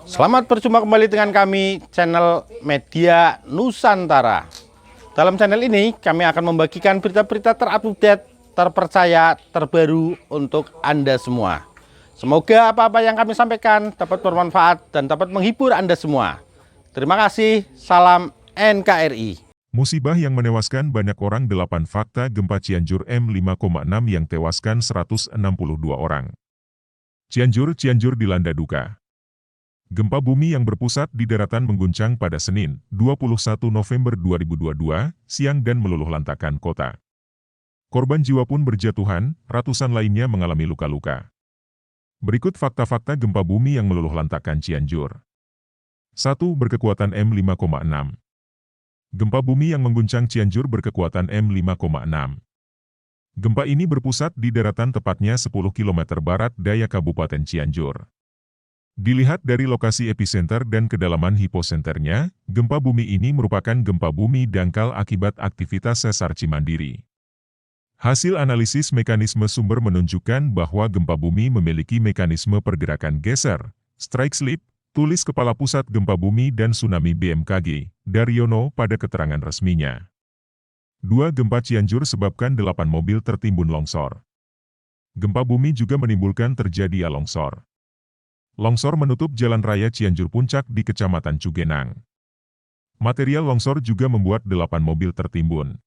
Selamat berjumpa kembali dengan kami, channel Media Nusantara. Dalam channel ini, kami akan membagikan berita-berita terupdate, terpercaya, terbaru untuk Anda semua. Semoga apa-apa yang kami sampaikan dapat bermanfaat dan dapat menghibur Anda semua. Terima kasih, salam NKRI. Musibah yang menewaskan banyak orang. 8 fakta gempa Cianjur M5,6 yang tewaskan 162 orang. Cianjur dilanda duka. Gempa bumi yang berpusat di daratan mengguncang pada Senin, 21 November 2022, siang dan meluluhlantakkan kota. Korban jiwa pun berjatuhan, ratusan lainnya mengalami luka-luka. Berikut fakta-fakta gempa bumi yang meluluhlantakkan Cianjur. 1. Berkekuatan M5,6. Gempa bumi yang mengguncang Cianjur berkekuatan M5,6. Gempa ini berpusat di daratan tepatnya 10 km barat daya Kabupaten Cianjur. Dilihat dari lokasi epicenter dan kedalaman hiposenternya, gempa bumi ini merupakan gempa bumi dangkal akibat aktivitas sesar Cimandiri. Hasil analisis mekanisme sumber menunjukkan bahwa gempa bumi memiliki mekanisme pergerakan geser, strike slip, tulis Kepala Pusat Gempa Bumi dan Tsunami BMKG, Daryono pada keterangan resminya. 2. Gempa Cianjur sebabkan 8 mobil tertimbun longsor. Gempa bumi juga menimbulkan terjadinya longsor. Longsor menutup Jalan Raya Cianjur Puncak di Kecamatan Cugenang. Material longsor juga membuat 8 mobil tertimbun.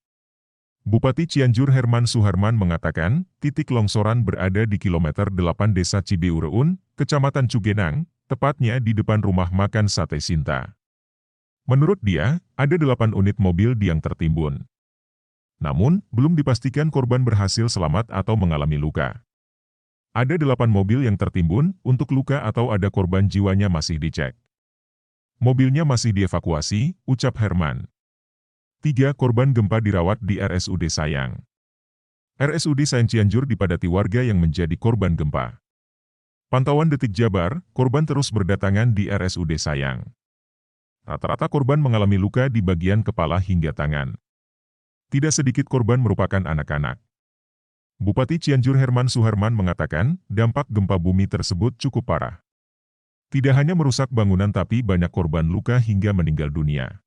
Bupati Cianjur Herman Suharman mengatakan, titik longsoran berada di kilometer 8 Desa Cibeureun, Kecamatan Cugenang, tepatnya di depan rumah makan Sate Sinta. Menurut dia, ada 8 unit mobil yang tertimbun. Namun, belum dipastikan korban berhasil selamat atau mengalami luka. Ada 8 mobil yang tertimbun, untuk luka atau ada korban jiwanya masih dicek. Mobilnya masih dievakuasi, ucap Herman. 3. Korban gempa dirawat di RSUD Sayang. RSUD Sayang Cianjur dipadati warga yang menjadi korban gempa. Pantauan Detik Jabar, korban terus berdatangan di RSUD Sayang. Rata-rata korban mengalami luka di bagian kepala hingga tangan. Tidak sedikit korban merupakan anak-anak. Bupati Cianjur Herman Suharman mengatakan, dampak gempa bumi tersebut cukup parah. Tidak hanya merusak bangunan tapi banyak korban luka hingga meninggal dunia.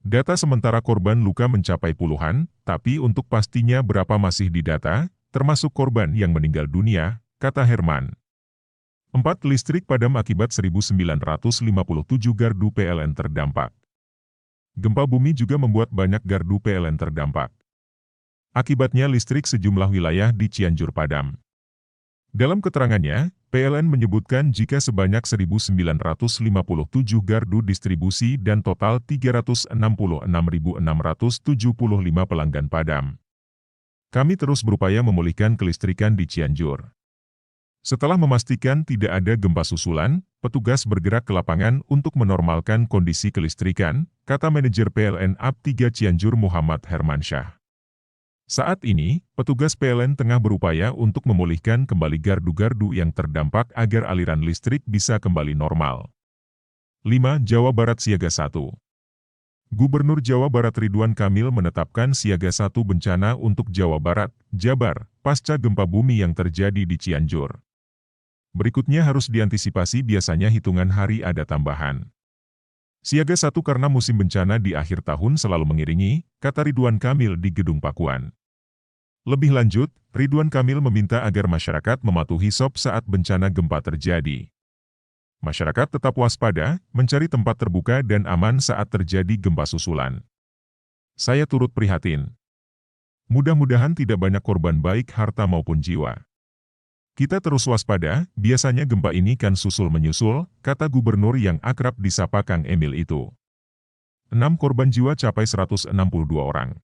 Data sementara korban luka mencapai puluhan, tapi untuk pastinya berapa masih didata, termasuk korban yang meninggal dunia, kata Herman. 4. Listrik padam akibat 1.957 gardu PLN terdampak. Gempa bumi juga membuat banyak gardu PLN terdampak. Akibatnya listrik sejumlah wilayah di Cianjur padam. Dalam keterangannya, PLN menyebutkan jika sebanyak 1.957 gardu distribusi dan total 366.675 pelanggan padam. Kami terus berupaya memulihkan kelistrikan di Cianjur. Setelah memastikan tidak ada gempa susulan, petugas bergerak ke lapangan untuk menormalkan kondisi kelistrikan, kata manajer PLN AP 3 Cianjur Muhammad Hermansyah. Saat ini, petugas PLN tengah berupaya untuk memulihkan kembali gardu-gardu yang terdampak agar aliran listrik bisa kembali normal. 5. Jawa Barat Siaga 1. Gubernur Jawa Barat Ridwan Kamil menetapkan siaga 1 bencana untuk Jawa Barat, Jabar, pasca gempa bumi yang terjadi di Cianjur. Berikutnya harus diantisipasi biasanya hitungan hari ada tambahan. Siaga 1 karena musim bencana di akhir tahun selalu mengiringi, kata Ridwan Kamil di Gedung Pakuan. Lebih lanjut, Ridwan Kamil meminta agar masyarakat mematuhi SOP saat bencana gempa terjadi. Masyarakat tetap waspada, mencari tempat terbuka dan aman saat terjadi gempa susulan. Saya turut prihatin. Mudah-mudahan tidak banyak korban baik harta maupun jiwa. Kita terus waspada, biasanya gempa ini kan susul-menyusul, kata gubernur yang akrab disapa Kang Emil itu. 6 korban jiwa capai 162 orang.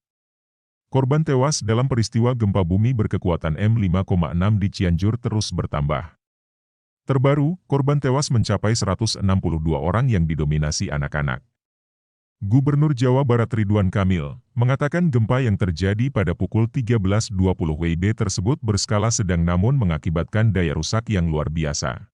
Korban tewas dalam peristiwa gempa bumi berkekuatan M5,6 di Cianjur terus bertambah. Terbaru, korban tewas mencapai 162 orang yang didominasi anak-anak. Gubernur Jawa Barat Ridwan Kamil mengatakan gempa yang terjadi pada pukul 13.20 WIB tersebut berskala sedang namun mengakibatkan daya rusak yang luar biasa.